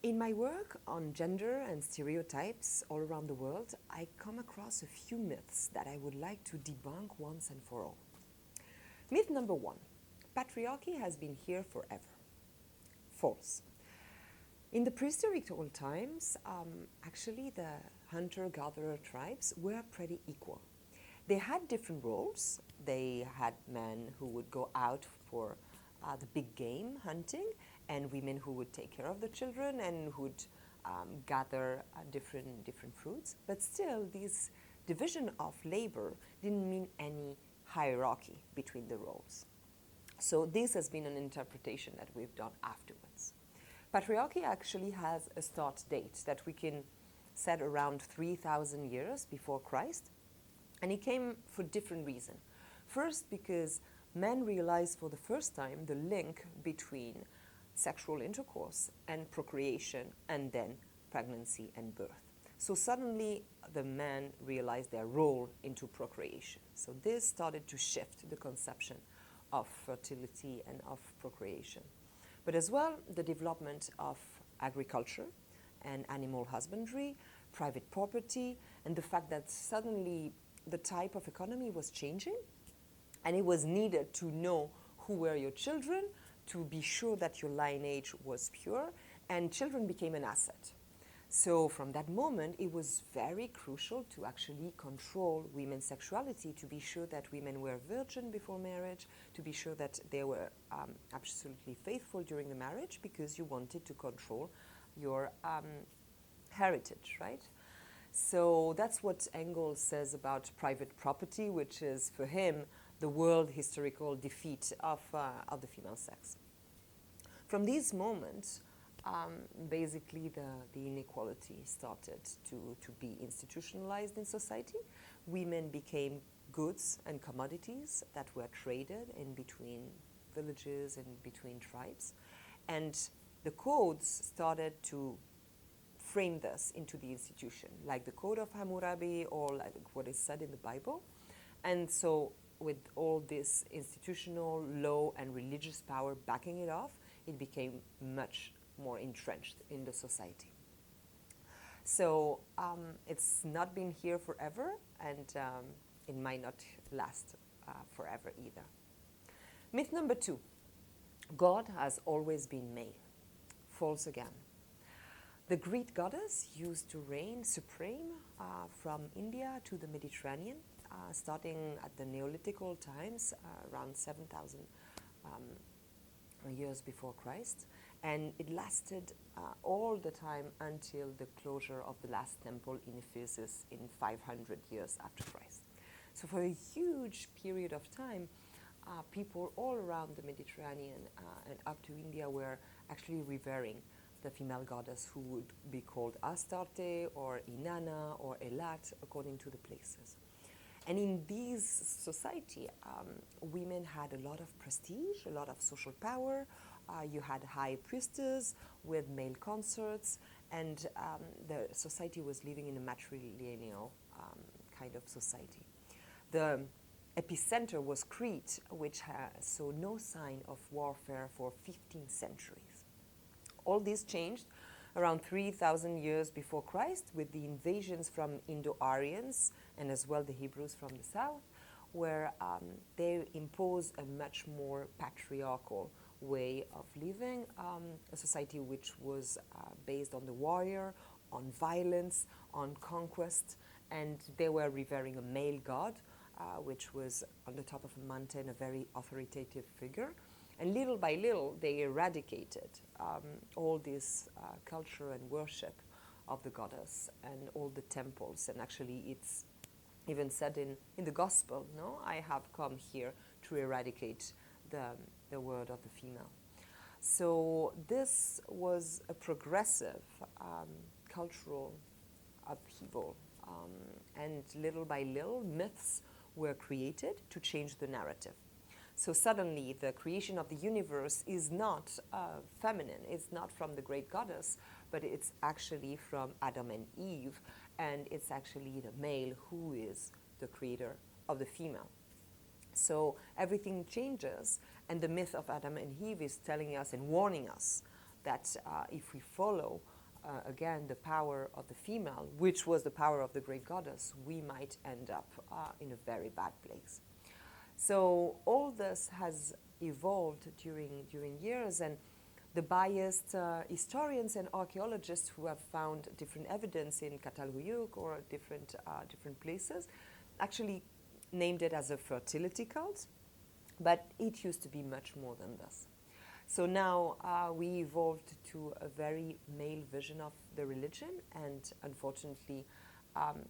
In my work on gender and stereotypes all around the world, I come across a few myths that I would like to debunk once and for all. Myth number one, patriarchy has been here forever. False. In the prehistoric old times, actually the hunter-gatherer tribes were pretty equal. They had different roles. They had men who would go out for the big game hunting, and women who would take care of the children and who would gather different fruits. But still, this division of labor didn't mean any hierarchy between the roles. So this has been an interpretation that we've done afterwards. Patriarchy actually has a start date that we can set around 3,000 years before Christ, and it came for different reasons. First, because men realized for the first time the link between sexual intercourse and procreation, and then pregnancy and birth. So suddenly the men realized their role into procreation. So this started to shift the conception of fertility and of procreation. But as well, the development of agriculture and animal husbandry, private property, and the fact that suddenly the type of economy was changing, and it was needed to know who were your children, to be sure that your lineage was pure, and children became an asset. So from that moment, it was very crucial to actually control women's sexuality, to be sure that women were virgin before marriage, to be sure that they were absolutely faithful during the marriage, because you wanted to control your heritage, right? So that's what Engels says about private property, which is for him the world historical defeat of the female sex. From these moments, basically the inequality started to be institutionalized in society. Women became goods and commodities that were traded in between villages and between tribes. And the codes started to frame this into the institution, like the Code of Hammurabi or like what is said in the Bible. And so with all this institutional law and religious power backing it off, it became much more entrenched in the society. So it's not been here forever, and it might not last forever either. Myth number two, God has always been male. False again. The Greek goddess used to reign supreme from India to the Mediterranean, starting at the Neolithical times, around 7,000 years before Christ, and it lasted all the time until the closure of the last temple in Ephesus in 500 years after Christ. So for a huge period of time, people all around the Mediterranean and up to India were actually revering the female goddess, who would be called Astarte or Inanna or Elat, according to the places. And in these society, women had a lot of prestige, a lot of social power. You had high priestess with male consorts, and the society was living in a matrilineal kind of society. The epicenter was Crete, which saw no sign of warfare for 15 centuries. All this changed around 3,000 years before Christ with the invasions from Indo-Aryans and as well the Hebrews from the south, where they imposed a much more patriarchal way of living, a society which was based on the warrior, on violence, on conquest, and they were revering a male god, which was on the top of a mountain, a very authoritative figure. And little by little, they eradicated all this culture and worship of the goddess and all the temples. And actually, it's even said in the gospel, no? I have come here to eradicate the word of the female. So this was a progressive cultural upheaval. And little by little, myths were created to change the narrative. So suddenly the creation of the universe is not feminine, it's not from the great goddess, but it's actually from Adam and Eve, and it's actually the male who is the creator of the female. So everything changes, and the myth of Adam and Eve is telling us and warning us that if we follow, again, the power of the female, which was the power of the great goddess, we might end up in a very bad place. So all this has evolved during years, and the biased historians and archaeologists who have found different evidence in Catalhuyuk or different places actually named it as a fertility cult, but it used to be much more than this. So now we evolved to a very male vision of the religion, and unfortunately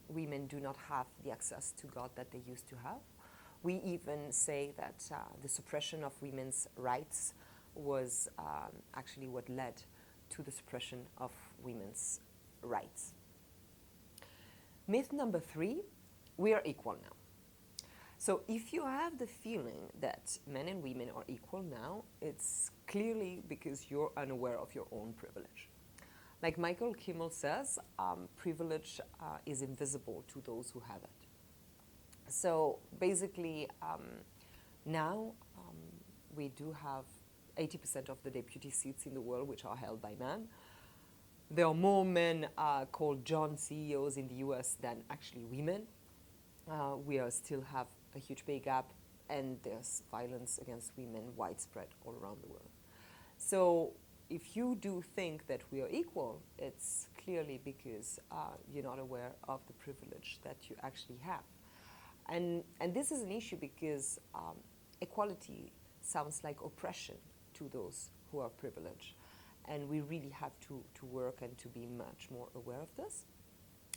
women do not have the access to God that they used to have. We even say that the suppression of women's rights was actually what led to the suppression of women's rights. Myth number 3, we are equal now. So if you have the feeling that men and women are equal now, it's clearly because you're unaware of your own privilege. Like Michael Kimmel says, privilege is invisible to those who have it. So basically, now we do have 80% of the deputy seats in the world which are held by men. There are more men called John CEOs in the US than actually women. We still have a huge pay gap, and there's violence against women widespread all around the world. So if you do think that we are equal, it's clearly because you're not aware of the privilege that you actually have. And this is an issue because equality sounds like oppression to those who are privileged. And we really have to work and to be much more aware of this,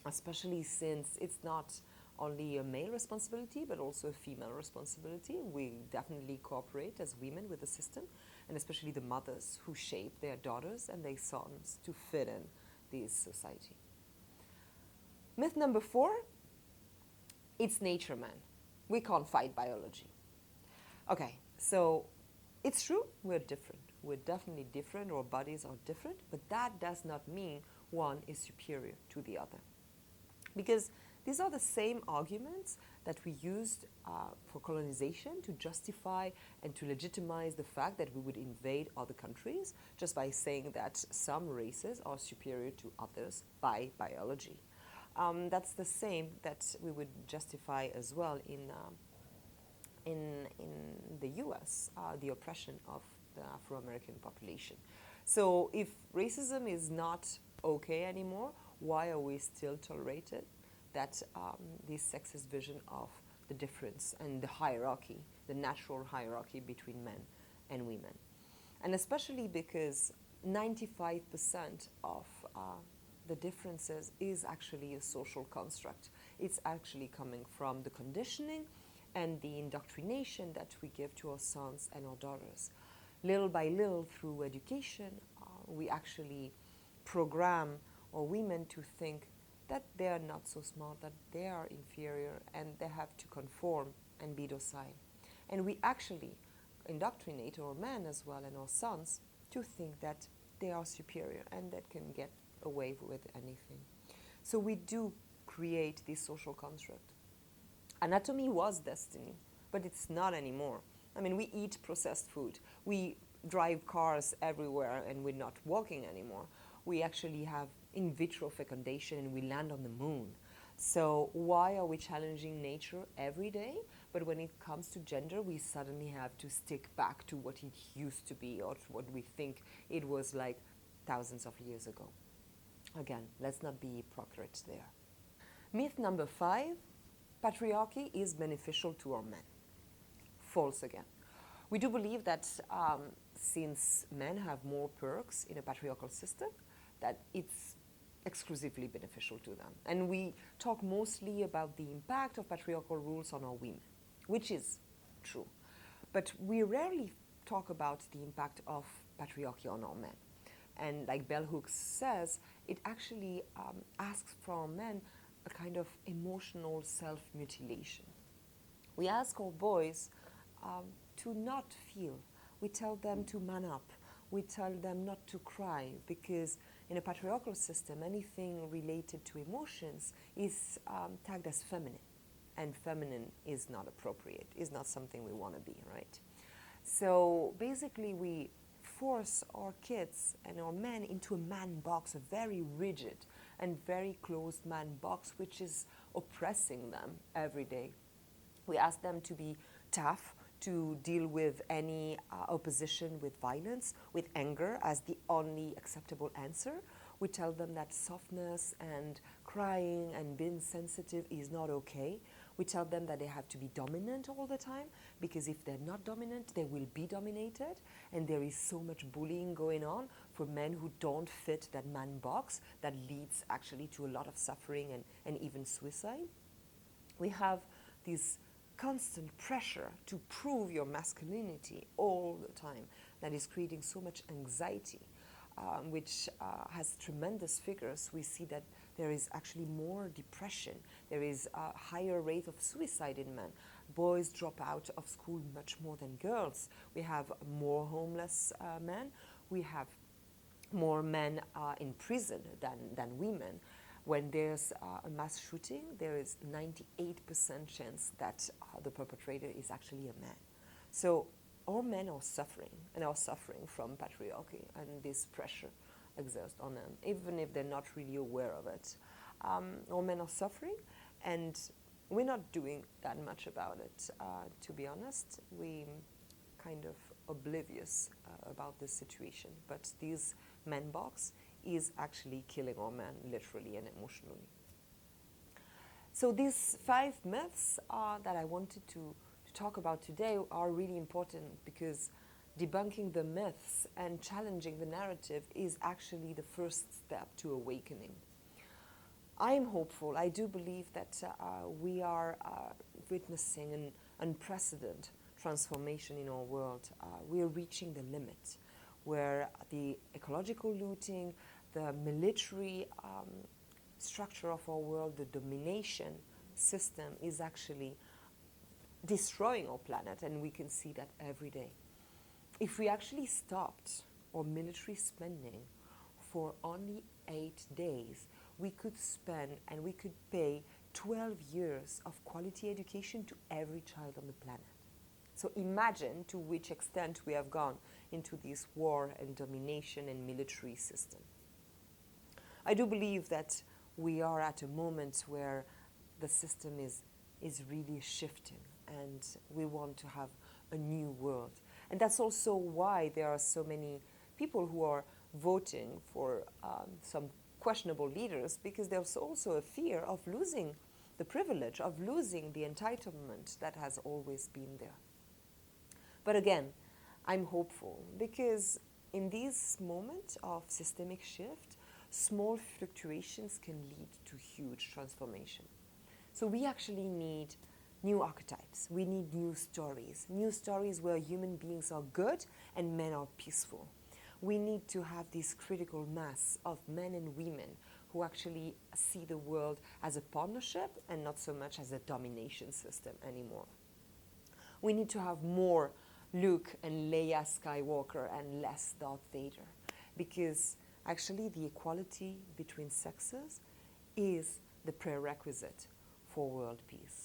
especially since it's not only a male responsibility, but also a female responsibility. We definitely cooperate as women with the system, and especially the mothers who shape their daughters and their sons to fit in this society. Myth number 4, it's nature, man. We can't fight biology. Okay, so it's true, we're different. We're definitely different, our bodies are different, but that does not mean one is superior to the other. Because these are the same arguments that we used for colonization to justify and to legitimize the fact that we would invade other countries just by saying that some races are superior to others by biology. That's the same that we would justify as well in the US, the oppression of the Afro-American population. So if racism is not okay anymore, why are we still tolerated? That this sexist vision of the difference and the hierarchy, the natural hierarchy between men and women. And especially because 95% of the differences is actually a social construct. It's actually coming from the conditioning and the indoctrination that we give to our sons and our daughters. Little by little, through education, we actually program our women to think that they are not so smart, that they are inferior, and they have to conform and be docile. And we actually indoctrinate our men as well and our sons to think that they are superior and that can get away with anything. So we do create this social construct. Anatomy was destiny, but it's not anymore. I mean, we eat processed food. We drive cars everywhere and we're not walking anymore. We actually have in vitro fecundation and we land on the moon. So why are we challenging nature every day? But when it comes to gender, we suddenly have to stick back to what it used to be or to what we think it was like thousands of years ago. Again, let's not be hypocrites there. Myth number 5, patriarchy is beneficial to our men. False again. We do believe that since men have more perks in a patriarchal system, that it's exclusively beneficial to them. And we talk mostly about the impact of patriarchal rules on our women, which is true. But we rarely talk about the impact of patriarchy on our men. And like Bell Hooks says, it actually asks from men a kind of emotional self-mutilation. We ask our boys to not feel. We tell them to man up. We tell them not to cry, because in a patriarchal system, anything related to emotions is tagged as feminine. And feminine is not appropriate, is not something we want to be, right? So basically we force our kids and our men into a man box, a very rigid and very closed man box, which is oppressing them every day. We ask them to be tough, to deal with any opposition with violence, with anger as the only acceptable answer. We tell them that softness and crying and being sensitive is not okay. We tell them that they have to be dominant all the time, because if they're not dominant, they will be dominated. And there is so much bullying going on for men who don't fit that man box that leads actually to a lot of suffering and even suicide. We have this constant pressure to prove your masculinity all the time that is creating so much anxiety, which has tremendous figures. We see that there is actually more depression. There is a higher rate of suicide in men. Boys drop out of school much more than girls. We have more homeless men. We have more men in prison than women. When there's a mass shooting, there is 98% chance that the perpetrator is actually a man. So our men are suffering, and are suffering from patriarchy and this pressure exerted on them, even if they're not really aware of it. Our men are suffering, and we're not doing that much about it. To be honest, we kind of oblivious about this situation. But this man box is actually killing our men, literally and emotionally. So these 5 myths that I wanted to talk about today are really important, because debunking the myths and challenging the narrative is actually the first step to awakening. I am hopeful. I do believe that we are witnessing an unprecedented transformation in our world. We are reaching the limit where the ecological looting, the military structure of our world, the domination system is actually destroying our planet, and we can see that every day. If we actually stopped our military spending for only 8 days, we could spend and we could pay 12 years of quality education to every child on the planet. So imagine to which extent we have gone into this war and domination and military system. I do believe that we are at a moment where the system is really shifting, and we want to have a new world. And that's also why there are so many people who are voting for some questionable leaders, because there's also a fear of losing the privilege, of losing the entitlement that has always been there. But again, I'm hopeful, because in this moment of systemic shift, small fluctuations can lead to huge transformation. So we actually need new archetypes. We need new stories where human beings are good and men are peaceful. We need to have this critical mass of men and women who actually see the world as a partnership and not so much as a domination system anymore. We need to have more Luke and Leia Skywalker and less Darth Vader, because actually the equality between sexes is the prerequisite for world peace.